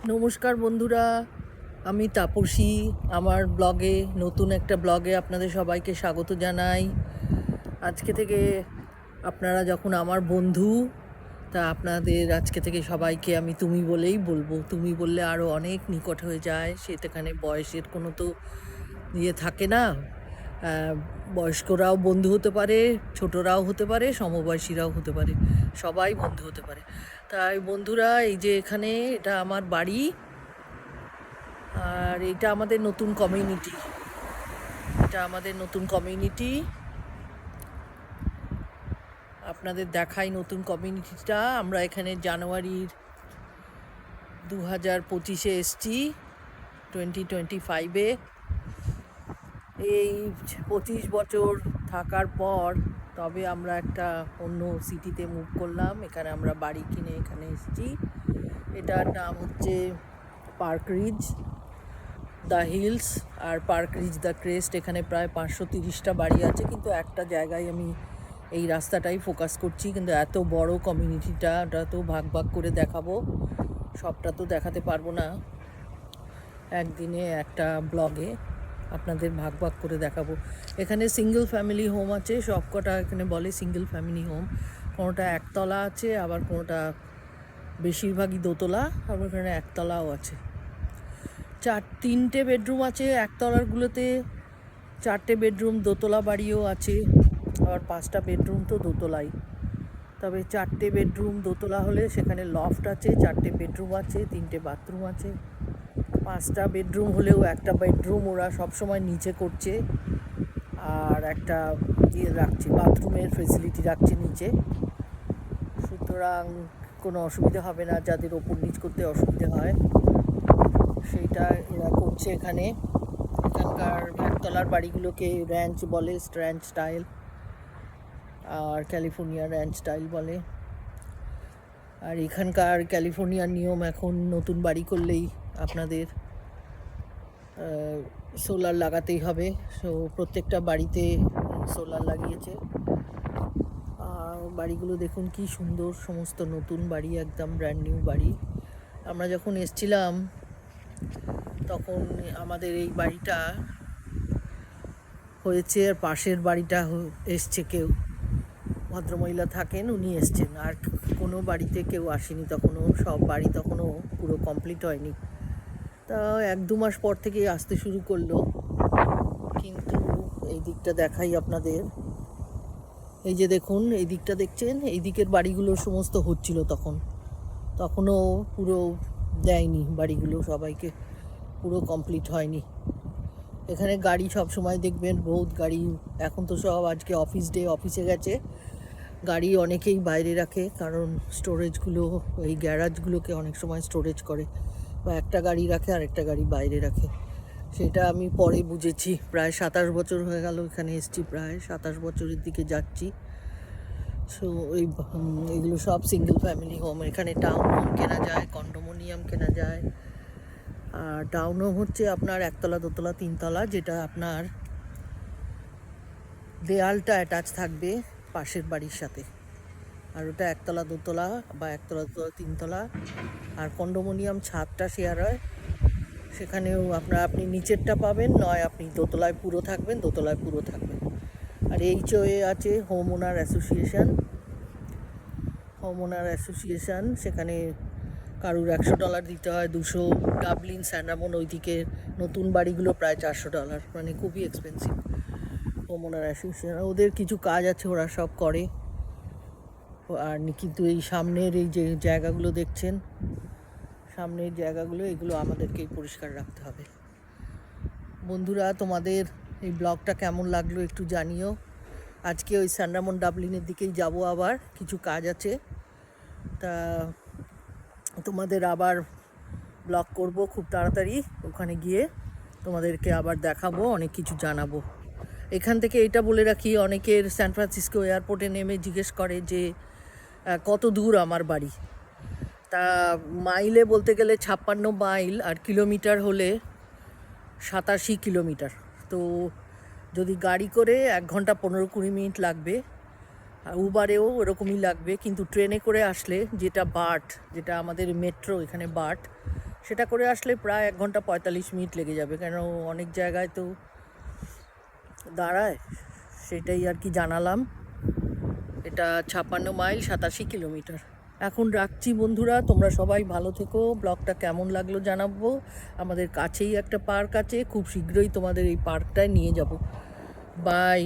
নমস্কার বন্ধুরা, আমি তাপসী। আমার ব্লগে, নতুন একটা ব্লগে আপনাদের সবাইকে স্বাগত জানাই। আজকে থেকে আপনারা যখন আমার বন্ধু, তা আপনাদের আজকে থেকে সবাইকে আমি তুমি বলেই বলবো। তুমি বললে আরও অনেক নিকট হয়ে যায়, সেখানে বয়সের কোনো তো ইয়ে থাকে না। বয়স্করাও বন্ধু হতে পারে, ছোটরাও হতে পারে, সমবয়সীরাও হতে পারে, সবাই বন্ধু হতে পারে। তাই বন্ধুরা, এই যে এখানে এটা আমার বাড়ি, আর এটা আমাদের নতুন কমিউনিটি। আপনাদের দেখাই নতুন কমিউনিটিটা। আমরা এখানে জানুয়ারির 2025-এ এসছি, 2025-এ। এই 25 বছর থাকার পর তবে আমরা একটা অন্য সিটিতে মুভ করলাম। এখানে আমরা বাড়ি কিনে এখানে এসেছি। এটার নাম হচ্ছে পার্ক রিজ দ্য হিলস আর পার্ক রিজ দ্য ক্রেস্ট। এখানে প্রায় 530টা বাড়ি আছে, কিন্তু একটা জায়গায় আমি এই রাস্তাটাই ফোকাস করছি। কিন্তু এত বড় কমিউনিটিটা, ওটা তো ভাগ ভাগ করে দেখাবো, সবটা তো দেখাতে পারবো না একদিনে একটা ব্লগে। আপনাদের ভাগ ভাগ করে দেখাবো। এখানে সিঙ্গেল ফ্যামিলি হোম আছে, সব কটা এখানে বলে সিঙ্গেল ফ্যামিলি হোম। কোনোটা একতলা আছে, আবার কোনোটা বেশিরভাগই দোতলা, আবার এখানে একতলাও আছে। 3টে বেডরুম আছে একতলারগুলোতে, 4টে বেডরুম দোতলা বাড়িও আছে, আবার 5টা বেডরুম তো দোতলাই। তবে 4টে বেডরুম দোতলা হলে সেখানে লফট আছে, 4টে বেডরুম আছে, 3টে বাথরুম আছে। 5টা বেডরুম হলেও একটা বেডরুম ওরা সবসময় নিচে করছে, আর একটা রাখছে, বাথরুমের ফেসিলিটি রাখছে নিচে। সুতরাং কোনো অসুবিধা হবে না, যাদের ওপর নিচ করতে অসুবিধা হয় সেইটা এরা করছে এখানে। এখানকার একতলার বাড়িগুলোকে র্যাঞ্চ বলে, র্যাঞ্চ স্টাইল, আর ক্যালিফোর্নিয়া র্যাঞ্চ স্টাইল বলে। আর এখানকার ক্যালিফোর্নিয়ার নিয়ম, এখন নতুন বাড়ি করলেই আপনাদের সোলার লাগাতেই হবে। সো প্রত্যেকটা বাড়িতে সোলার লাগিয়েছে। আর বাড়িগুলো দেখুন কি সুন্দর, সমস্ত নতুন বাড়ি, একদম ব্র্যান্ড নিউ বাড়ি। আমরা যখন এসছিলাম তখন আমাদের এই বাড়িটা হয়েছে, আর পাশের বাড়িটা এসছে, কেউ ভদ্রমহিলা থাকেন, উনি এসছেন। আর কোনো বাড়িতে কেউ আসেনি তখনও, সব বাড়ি তখনও পুরো কমপ্লিট হয়নি। তা 1-2 মাস পর থেকেই আসতে শুরু করলো। কিন্তু এই দিকটা দেখাই আপনাদের। এই যে দেখুন, এই দিকটা দেখছেন, এই দিকের বাড়িগুলো সমস্ত হচ্ছিল তখনও পুরো দেয়নি বাড়িগুলো সবাইকে, পুরো কমপ্লিট হয়নি। এখানে গাড়ি সব সময় দেখবেন, বহুত গাড়ি। এখন তো সব আজকে অফিস ডে, অফিসে গেছে। গাড়ি অনেকেই বাইরে রাখে, কারণ স্টোরেজগুলো, এই গ্যারাজগুলোকে অনেক সময় স্টোরেজ করে, বা একটা গাড়ি রাখে আর একটা গাড়ি বাইরে রাখে। সেটা আমি পরে বুঝেছি। প্রায় 27 বছর হয়ে গেল এখানে এসছি, প্রায় 27 বছরের দিকে যাচ্ছি। সো এগুলো সব সিঙ্গেল ফ্যামিলি হোম। এখানে টাউন হোম কেনা যায়, কন্ডোমিনিয়াম কেনা যায়। আর টাউন হোম হচ্ছে আপনার একতলা, দোতলা, 3তলা, যেটা আপনার দেয়ালটা অ্যাটাচ থাকবে পাশের বাড়ির সাথে। আর ওটা একতলা, দোতলা, বা একতলা, দোতলা, 3তলা। আর কন্ডোমিনিয়াম ছাদটা শেয়ার হয়, সেখানেও আপনি নিচেরটা পাবেন, নয় আপনি দোতলায় পুরো থাকবেন, দোতলায় পুরো থাকবেন। আর HOA আছে, হোম ওনার অ্যাসোসিয়েশন। সেখানে কারুর $100 দিতে হয়, 200। ডাবলিন, স্যান রামন, ওইদিকে নতুন বাড়িগুলো প্রায় $400, মানে খুবই এক্সপেন্সিভ। হোম ওনার অ্যাসোসিয়েশন, ওদের কিছু কাজ আছে, ওরা সব করে। আর কিন্তু এই সামনের এই যে জায়গাগুলো দেখছেন, সামনের জায়গাগুলো, এগুলো আমাদেরকেই পরিষ্কার রাখতে হবে। বন্ধুরা, তোমাদের এই ব্লগটা কেমন লাগলো একটু জানিও। আজকে ওই স্যান রামন ডাবলিনের দিকেই যাব, আবার কিছু কাজ আছে। তা তোমাদের আবার ব্লগ করব খুব তাড়াতাড়ি, ওখানে গিয়ে তোমাদেরকে আবার দেখাবো, অনেক কিছু জানাবো। এখান থেকে এটা বলে রাখি, অনেকের স্যান ফ্রান্সিসকো এয়ারপোর্টে নেমে জিজ্ঞেস করে যে কত দূর আমার বাড়ি। তা মাইলে বলতে গেলে 56 মাইল, আর কিলোমিটার হলে 87 কিলোমিটার। তো যদি গাড়ি করে 1 ঘন্টা 15-20 মিনিট লাগবে, আর উবারেও ওরকমই লাগবে। কিন্তু ট্রেনে করে আসলে, যেটা আমাদের মেট্রো, এখানে বার্ট, সেটা করে আসলে প্রায় 1 ঘন্টা 45 মিনিট লেগে যাবে, কেন অনেক জায়গায় তো দাঁড়ায়। সেটাই আর কি জানালাম। এটা 56 মাইল 87 কিলোমিটার। এখন রাখছি বন্ধুরা, তোমরা সবাই ভালো থেকো। ব্লগটা কেমন লাগলো জানাবো। আমাদের কাছেই একটা পার্ক আছে, খুব শীঘ্রই তোমাদের এই পার্কটায় নিয়ে যাব। বাই।